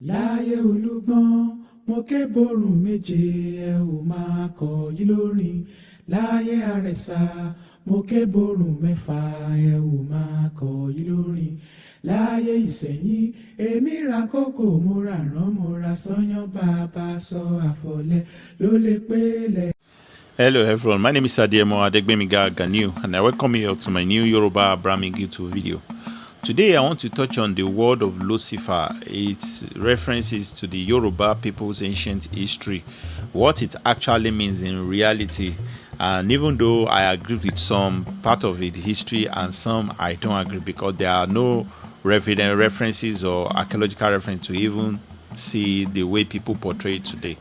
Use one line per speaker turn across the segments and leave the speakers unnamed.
láyé olúgbọ́n mo ké borùn méje ẹ ò máa kọ yí lórin láyé àrẹ̀sà mo ké borùn mẹ́fà ẹ ò máa kọ yí lórin láyé ìsẹ̀yìn èmi ra kókò mo ra rán mo ra sányán bàbá sọ àfọ̀lẹ́ ló lè pélé.
Hello everyone, my name is Adiemo Adegbemiga Ganiu and I welcome you to my new Yoruba Abrahamic YouTube video. Today I want to touch on the word of Lucifer, its references to the Yoruba people's ancient history, what it actually means in reality, and even though I agree with some part of the history and some I don't agree because there are no references or archaeological reference to even see the way people portray it today.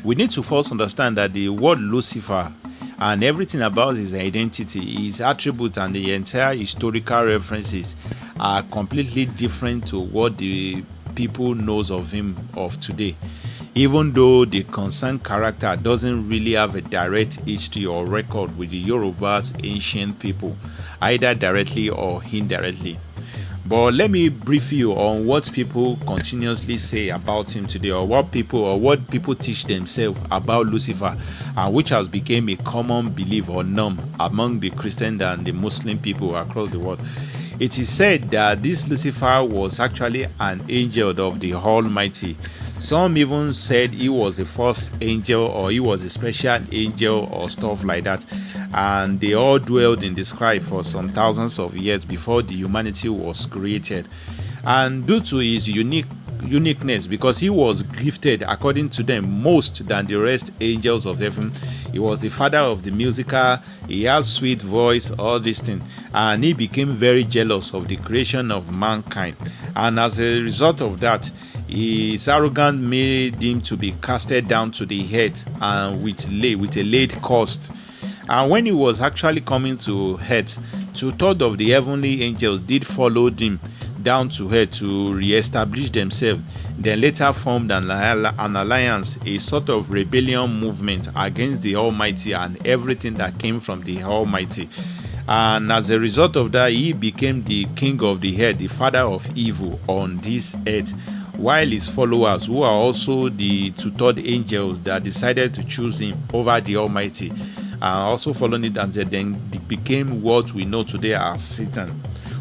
We need to first understand that the word Lucifer and everything about his identity, his attributes, and the entire historical references are completely different to what the people knows of him of today. Even though the concerned character doesn't really have a direct history or record with the Yoruba's ancient people, either directly or indirectly. But let me brief you on what people continuously say about him today, or what people teach themselves about Lucifer, and which has become a common belief or norm among the Christian and the Muslim people across the world. It is said that this Lucifer was actually an angel of the Almighty. Some even said he was the first angel, or he was a special angel, or stuff like that. And they all dwelled in the sky for some thousands of years before the humanity was created. And due to his uniqueness, because he was gifted according to them most than the rest angels of heaven, he was the father of the musical, he has sweet voice, all these things, and he became very jealous of the creation of mankind. And as a result of that, his arrogance made him to be casted down to the earth, and with a laid cost. And when he was actually coming to earth, 2/3 of the heavenly angels did follow him down to earth to re-establish themselves. Then later formed an alliance, a sort of rebellion movement against the Almighty and everything that came from the Almighty. And as a result of that, he became the king of the earth, the father of evil on this earth, while his followers, who are also the 2/3 angels that decided to choose him over the Almighty, also following it, and then became what we know today as Satan.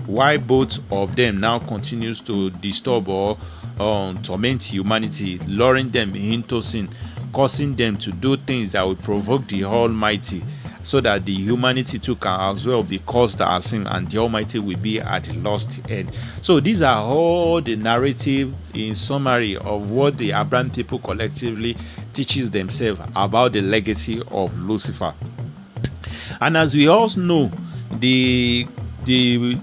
Why both of them now continues to disturb or torment humanity, luring them into sin, causing them to do things that will provoke the Almighty, so that the humanity too can as well be caused as sin, and the Almighty will be at the lost end. So these are all the narrative in summary of what the Abraham people collectively teaches themselves about the legacy of Lucifer. And as we all know, the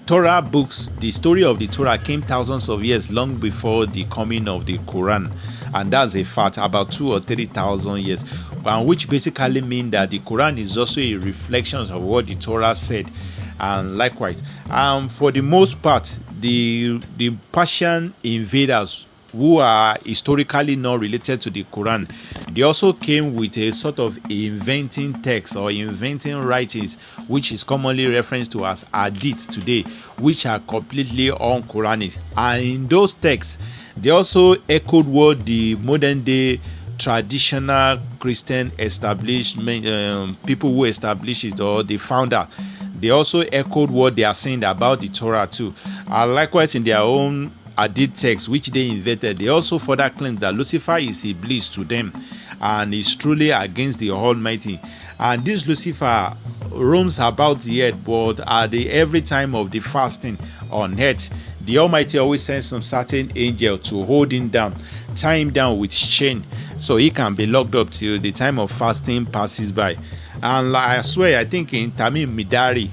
Torah books, the story of the Torah came thousands of years long before the coming of the Quran, and that's a fact, about 2,000 or 3,000 years, and which basically means that the Quran is also a reflection of what the Torah said. And likewise, for the most part, the Persian invaders, who are historically not related to the Quran, they also came with a sort of inventing text or inventing writings, which is commonly referred to as hadith today, which are completely un-Quranic. And in those texts, they also echoed what the modern day traditional Christian establishment, people who established it, or the founder, they also echoed what they are saying about the Torah too. And likewise, in their own hadith text, which they invented, they also further claim that Lucifer is Iblis to them and is truly against the Almighty. And this Lucifer roams about the earth, but at every time of the fasting on earth, the Almighty always sends some certain angel to hold him down, tie him down with chain, so he can be locked up till the time of fasting passes by. And I swear, I think in Tamim Midari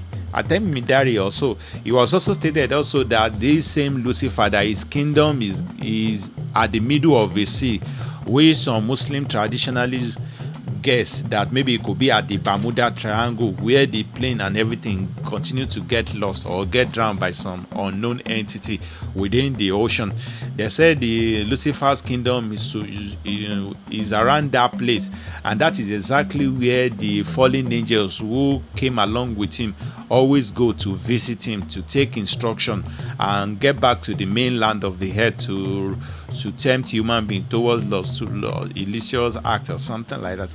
also, it was also stated also that this same Lucifer, that his kingdom is at the middle of the sea, which some Muslim traditionalists guess that maybe it could be at the Bermuda Triangle, where the plane and everything continue to get lost or get drowned by some unknown entity within the ocean. They said the Lucifer's kingdom is around that place, and that is exactly where the fallen angels who came along with him always go to visit him, to take instruction and get back to the mainland of the earth, to to tempt human being towards lust, to illicit act or something like that.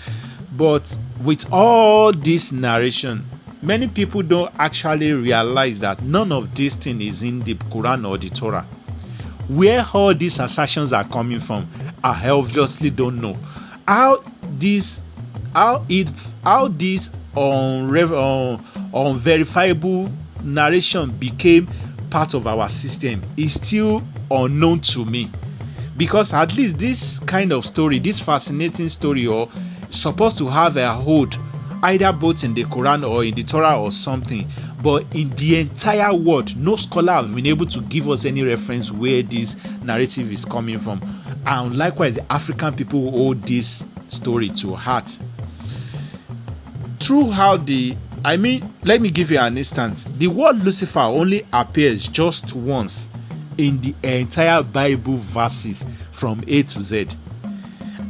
But with all this narration, many people don't actually realize that none of this thing is in the Quran or the Torah. Where all these assertions are coming from, I obviously don't know. How this unverifiable narration became part of our system is still unknown to me, because at least this kind of story, this fascinating story, or supposed to have a hold either both in the Quran or in the Torah or something, but in the entire world no scholar have been able to give us any reference where this narrative is coming from. And likewise, the African people hold this story to heart. Throughout let me give you an instance. The word Lucifer only appears just once in the entire Bible verses from A to Z.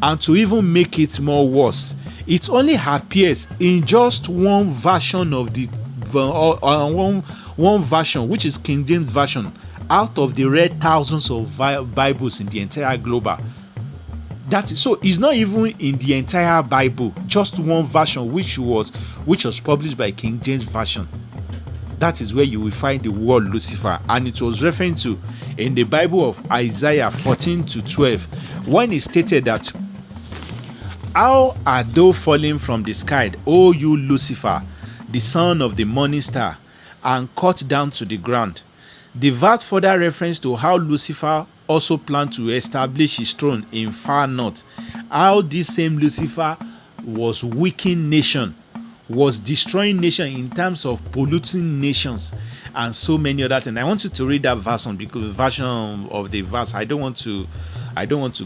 And to even make it more worse, it only appears in just one version of the one version, which is King James version, out of the rare thousands of Bibles in the entire global. That is so. It's not even in the entire Bible, just one version, which was published by King James version. That is where you will find the word Lucifer, and it was referring to in the Bible of Isaiah 14-12, when it stated that, "How art thou fallen from the sky, O you Lucifer, the son of the morning star, and cut down to the ground." The verse further reference to how Lucifer also planned to establish his throne in far north. How this same Lucifer was weakening nation, was destroying nation in terms of polluting nations, and so many other things. I want you to read that version, because the version of the verse, I don't want to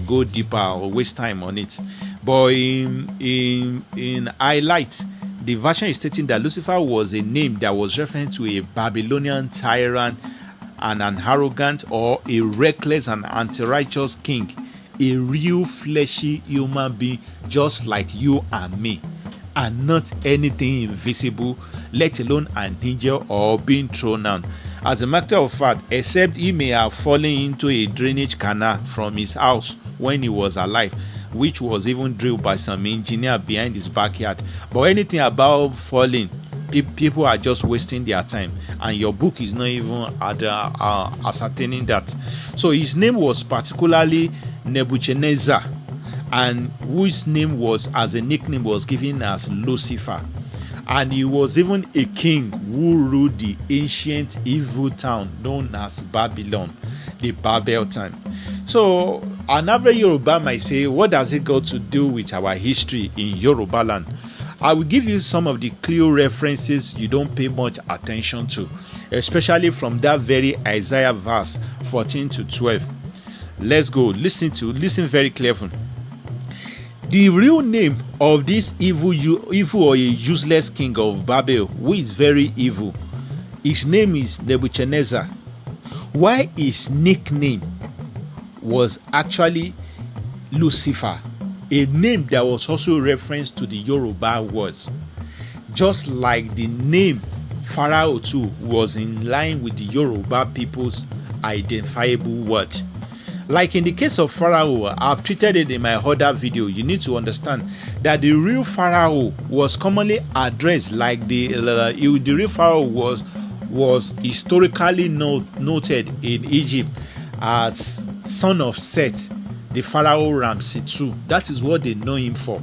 go deeper or waste time on it. But in highlight, the version is stating that Lucifer was a name that was referring to a Babylonian tyrant and an arrogant or a reckless and anti-righteous king, a real fleshy human being just like you and me, and not anything invisible, let alone an angel or being thrown down. As a matter of fact, except he may have fallen into a drainage canal from his house when he was alive, which was even drilled by some engineer behind his backyard. But anything about falling, people are just wasting their time, and your book is not even ascertaining that. So his name was particularly Nebuchadnezzar, and whose name was, as a nickname, was given as Lucifer. And he was even a king who ruled the ancient evil town known as Babylon, the Babel time. So an average Yoruba might say, what does it got to do with our history in Yoruba land? I will give you some of the clear references you don't pay much attention to, especially from that very Isaiah verse 14-12. Let's go. Listen very carefully. The real name of this evil or a useless king of Babel, who is very evil, his name is Nebuchadnezzar. Why his nickname was actually Lucifer, a name that was also reference to the Yoruba words, just like the name Pharaoh too was in line with the Yoruba people's identifiable word. Like in the case of Pharaoh, I've treated it in my other video. You need to understand that the real Pharaoh was commonly addressed like the real Pharaoh was historically noted in Egypt as son of Seth, the Pharaoh Ramses II. That is what they know him for.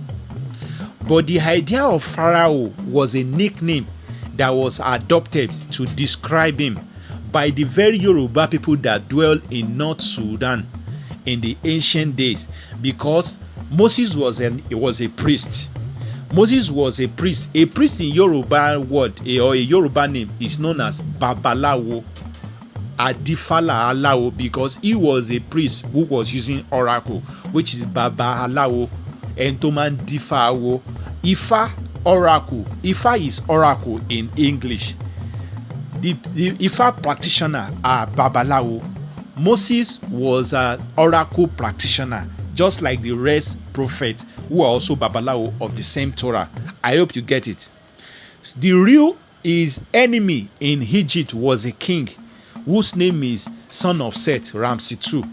But the idea of Pharaoh was a nickname that was adopted to describe him by the very Yoruba people that dwell in North Sudan in the ancient days, because Moses was a priest. Moses was a priest. A priest in Yoruba word or a Yoruba name is known as Babalawo, Adifala Alawo, because he was a priest who was using oracle, which is Babalawo, Entoman Difawo, Ifa oracle. Ifa is oracle in English. The Ifa practitioner are Babalawo. Moses was an oracle practitioner, just like the rest prophets who are also Babalawo of the same Torah. I hope you get it. The real his enemy in Egypt was a king whose name is son of Seth, Ramses II,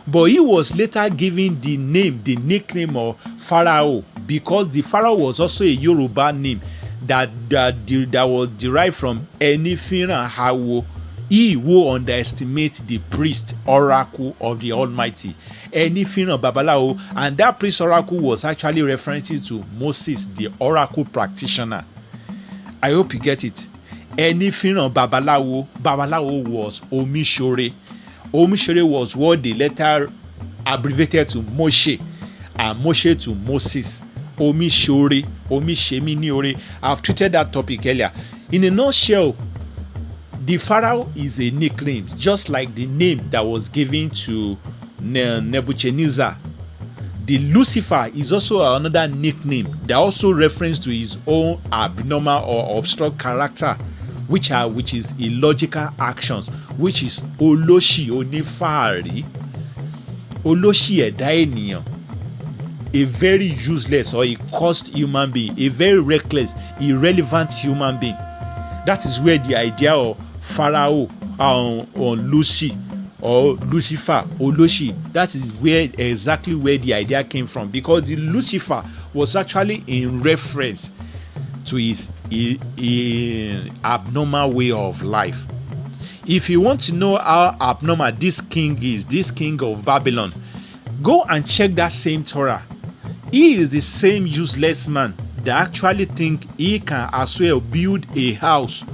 But he was later given the nickname of Pharaoh, because the Pharaoh was also a Yoruba name that was derived from Enifiran Hawo, he who underestimates the priest oracle of the Almighty. Enifiran Babalawo, and that priest oracle was actually referring to Moses, the oracle practitioner. I hope you get it. Enifiran Babalawo was Omishore. Omishore was what they later abbreviated to Moshe, and Moshe to Moses. Omishore, Omisheminiore. I've treated that topic earlier. In a nutshell, the Pharaoh is a nickname, just like the name that was given to Nebuchadnezzar. The Lucifer is also another nickname that also refers to his own abnormal or obscure character, which is illogical actions, which is Oloshi Onifari, Oloshi Ẹ̀dá ènìyàn, a very useless or a cursed human being, a very reckless, irrelevant human being. That is where the idea of Pharaoh or Lucy or Lucifer, Oloshi, that is exactly where the idea came from, because the Lucifer was actually in reference to his abnormal way of life. If you want to know how abnormal this king is, this king of Babylon, go and check that same Torah. He is the same useless man that actually think he can as well build a house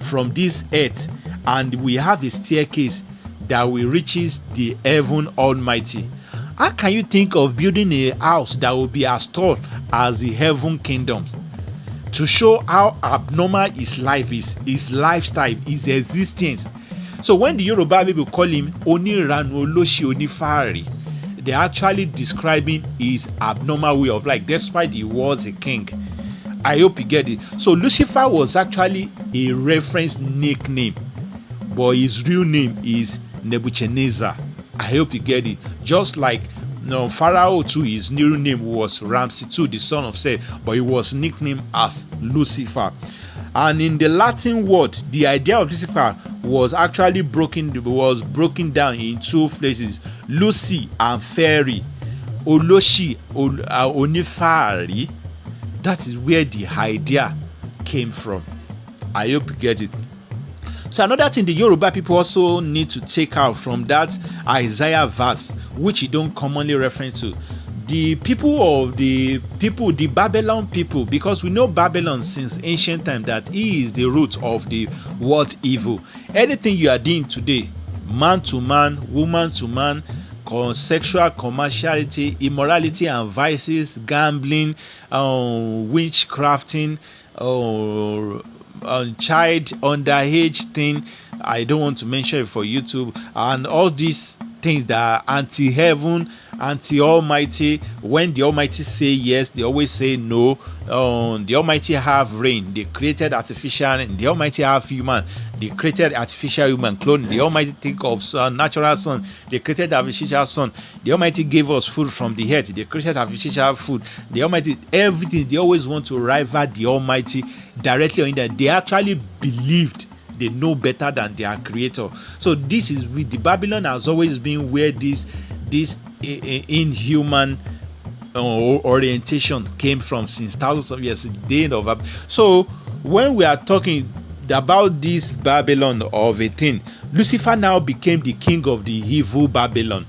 from this earth, and we have a staircase that will reaches the heaven Almighty. How can you think of building a house that will be as tall as the heaven kingdoms? To show how abnormal his life is, his lifestyle, his existence. So when the Yoruba people call him Oniranu Oloshi Onifari, they're actually describing his abnormal way of life, despite he was a king. I hope you get it. So Lucifer was actually a reference nickname, but his real name is Nebuchadnezzar. I hope you get it. Just like Pharaoh too, his new name was Ramses II, the son of Seth, but he was nicknamed as Lucifer. And in the Latin word, the idea of Lucifer was actually broken down in two places: Lucy and Fairy. Oloshi Onifari. That is where the idea came from. I hope you get it. So another thing the Yoruba people also need to take out from that Isaiah verse, which you don't commonly refer to, the Babylon people, because we know Babylon since ancient time that he is the root of the world evil. Anything you are doing today, man to man, woman to man, sexual commerciality, immorality and vices, gambling, witchcrafting, child underage thing, I don't want to mention it for YouTube, and all these things that are anti-heaven, anti-almighty. When the Almighty say yes, they always say no. The Almighty have rain, they created artificial, and the Almighty have human, they created artificial human clone. The Almighty think of natural sun, they created artificial sun. The Almighty gave us food from the earth, they created artificial food. The Almighty, everything, they always want to rival the Almighty directly, or in that they actually believed they know better than their creator. So this is with the Babylon has always been where this inhuman orientation came from since thousands of years. So when we are talking about this Babylon of a thing, Lucifer now became the king of the evil Babylon.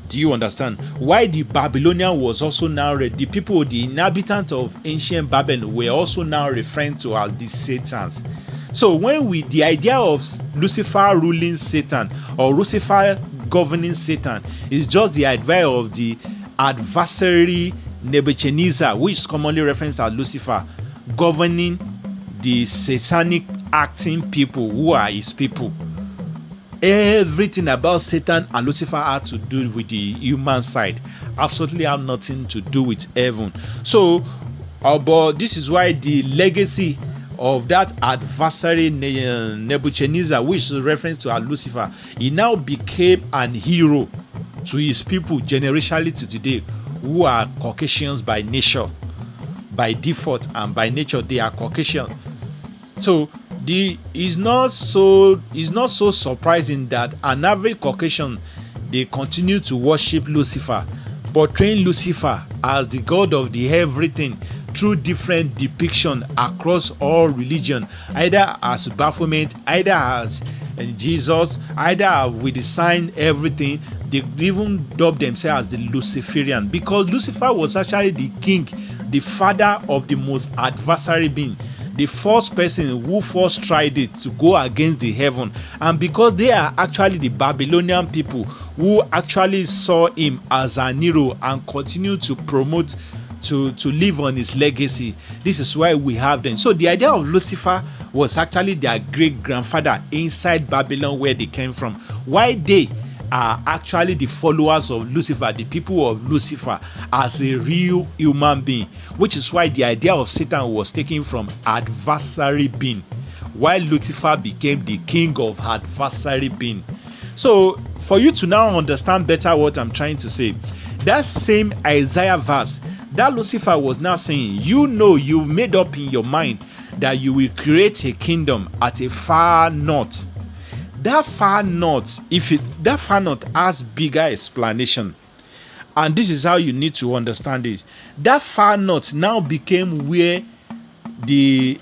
Do you understand why the Babylonian was also now the people, the inhabitants of ancient Babylon were also now referred to as the Satans? So when the idea of Lucifer ruling Satan or Lucifer governing Satan is just the idea of the adversary Nebuchadnezzar, which is commonly referenced as Lucifer, governing the satanic acting people who are his people. Everything about Satan and Lucifer had to do with the human side, absolutely have nothing to do with heaven. So, but this is why the legacy of that adversary Nebuchadnezzar, which is reference to Lucifer, he now became an hero to his people generationally to today, who are Caucasians by nature, by default, and by nature they are Caucasians. So it's not so surprising that an average Caucasian they continue to worship Lucifer, portraying Lucifer as the god of the everything through different depiction across all religion, either as Baphomet, either as Jesus, either with the sign everything. They even dub themselves as the Luciferian, because Lucifer was actually the king, the father of the most adversary being, the first person who first tried it to go against the heaven. And because they are actually the Babylonian people who actually saw him as an hero and continue to promote to live on his legacy, this is why we have them. So the idea of Lucifer was actually their great grandfather inside Babylon, where they came from. Why they are actually the followers of Lucifer, the people of Lucifer as a real human being, which is why the idea of Satan was taken from adversary being, while Lucifer became the king of adversary being. So for you to now understand better what I'm trying to say, that same Isaiah verse that Lucifer was now saying, you've made up in your mind that you will create a kingdom at a far north. That far north, that far north has bigger explanation, and this is how you need to understand it. That far north now became where the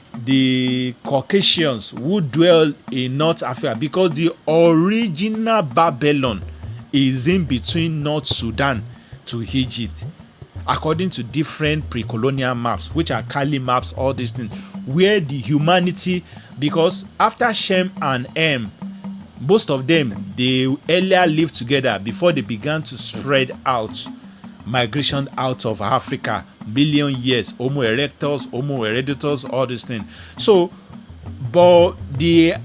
Caucasians who dwell in North Africa, because the original Babylon is in between North Sudan to Egypt, according to different pre-colonial maps, which are Kali maps, all these things, where the humanity, because after Shem and Ham, most of them, they earlier lived together before they began to spread out, migration out of Africa, million years, Homo erectus, Homo hereditors, all these things. So, but the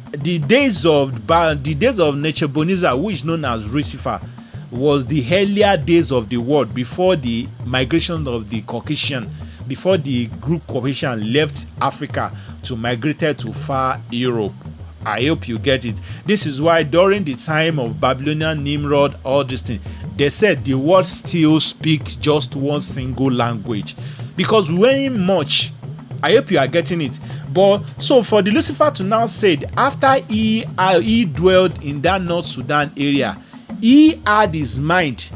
days of Nature Bonisa, which is known as Lucifer, was the earlier days of the world before the migration of the Caucasian, before the group Caucasian left Africa to migrated to far Europe. I hope you get it. This is why during the time of Babylonian Nimrod, all these things, they said the world still speak just one single language, because when much, I hope you are getting it. But so for the Lucifer to now say, after he dwelled in that North Sudan area, he had his mind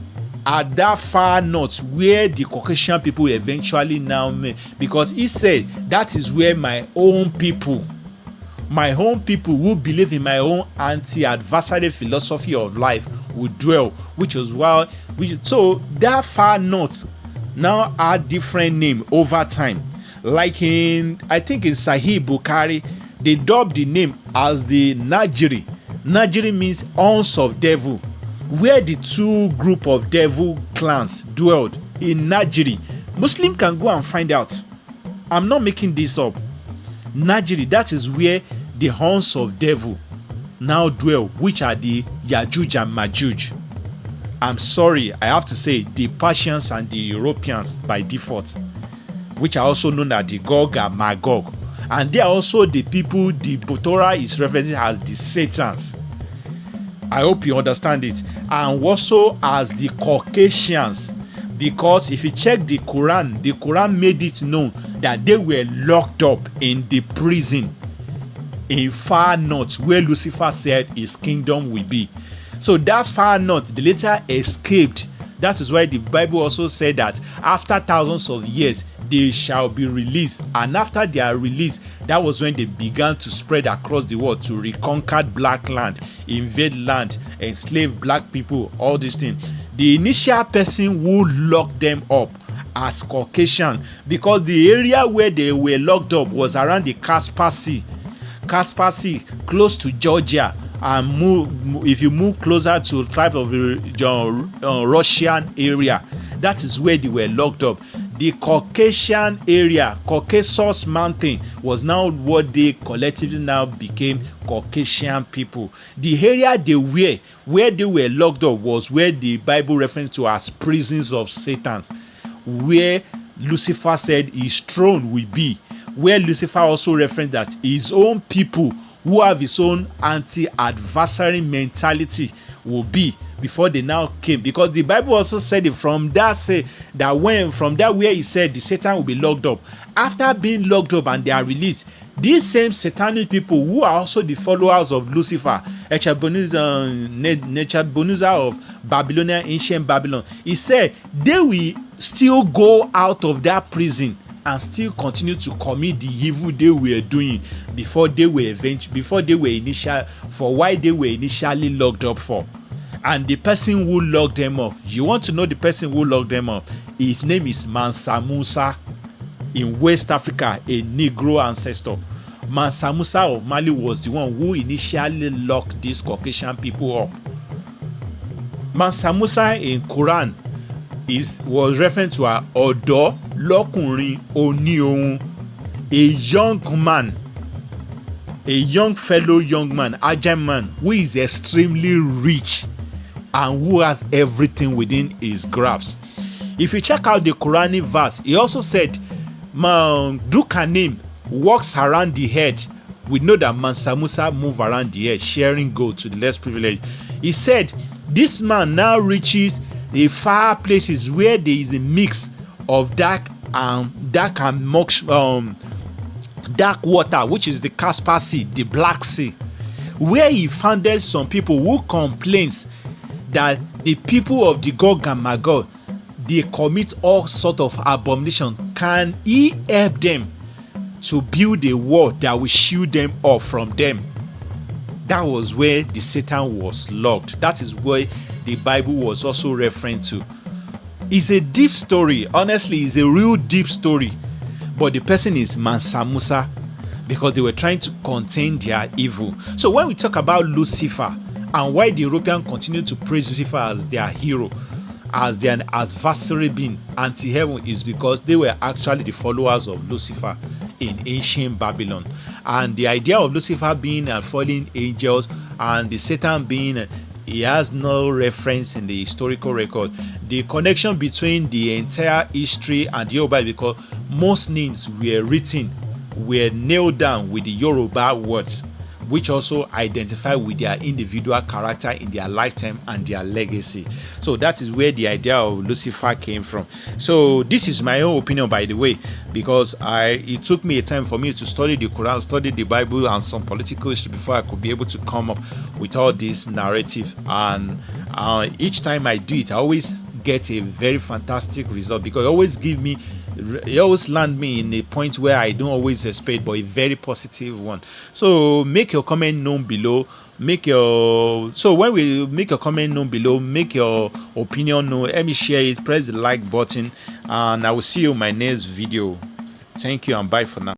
at that far north where the Caucasian people eventually now met, because he said that is where my own people who believe in my own anti-adversary philosophy of life would dwell, so that far north now had different name over time. Like I think in Sahih Bukhari, they dubbed the name as the Najiri. Najiri means horns of devil, where the two group of devil clans dwelled in Najiri. Muslim can go and find out. I'm not making this up. Najiri, that is where the horns of devil now dwell, which are the Yajuj and Majuj. I'm sorry, I have to say the Persians and the Europeans by default, which are also known as the Gog and Magog. And they are also the people the Torah is referencing as the Satans. I hope you understand it. And also as the Caucasians, because if you check the Quran made it known that they were locked up in the prison in far north, where Lucifer said his kingdom will be. So that far north, they later escaped. That is why the Bible also said that after thousands of years they shall be released, and after they are released, that was when they began to spread across the world to reconquer black land, invade land, enslave black people, all these things. The initial person who locked them up as Caucasian, because the area where they were locked up was around the Caspar Sea, close to Georgia, and if you move closer to type of Russian area, that is where they were locked up. The Caucasian area, Caucasus Mountain, was now what they collectively now became Caucasian people. The area they were, where they were locked up, was where the Bible referred to as prisons of Satan, where Lucifer said his throne will be, where Lucifer also referenced that his own people who have his own anti-adversary mentality will be, before they now came. Because the Bible also said it from that where he said the Satan will be locked up, after being locked up and they are released, these same satanic people who are also the followers of Lucifer, Nebuchadnezzar of Babylonian, ancient Babylon. He said they will still go out of that prison and still continue to commit the evil they were doing before they were initially locked up for. And the person who locked them up, you want to know the person who locked them up? His name is Mansa Musa in West Africa, a Negro ancestor. Mansa Musa of Mali was the one who initially locked these Caucasian people up. Mansa Musa in Quran was referring to a Odo Lokunrin Oni Ohun, a young man, a young man, agile man who is extremely rich and who has everything within his grasp. If you check out the Quranic verse, he also said, Dukanim walks around the head. We know that Mansa Musa moved around the earth, sharing gold to the less privileged. He said, this man now reaches the far places where there is a mix of dark water, which is the Caspian Sea, the Black Sea, where he founded some people who complains that the people of the Gog and Magog, they commit all sort of abomination. Can he help them to build a wall that will shield them off from them? That was where the Satan was locked. That is where the Bible was also referring to. It's a deep story. Honestly, it's a real deep story. But the person is Mansa Musa, because they were trying to contain their evil. So when we talk about Lucifer and why the Europeans continue to praise Lucifer as their hero, as their adversary being, anti-heaven, is because they were actually the followers of Lucifer in ancient Babylon. And the idea of Lucifer being a fallen angel and the Satan being he has no reference in the historical record. The connection between the entire history and Yoruba, because most names were nailed down with the Yoruba words, which also identify with their individual character in their lifetime and their legacy. So that is where the idea of Lucifer came from. So this is my own opinion, by the way, because it took me a time for me to study the Quran, study the Bible and some political history before I could be able to come up with all this narrative. And each time I do it, I always get a very fantastic result, because it always land me in a point where I don't always expect, but a very positive one. So make your comment known below. When we make your comment known below, make your opinion known. Let me share it. Press the like button, and I will see you in my next video. Thank you and bye for now.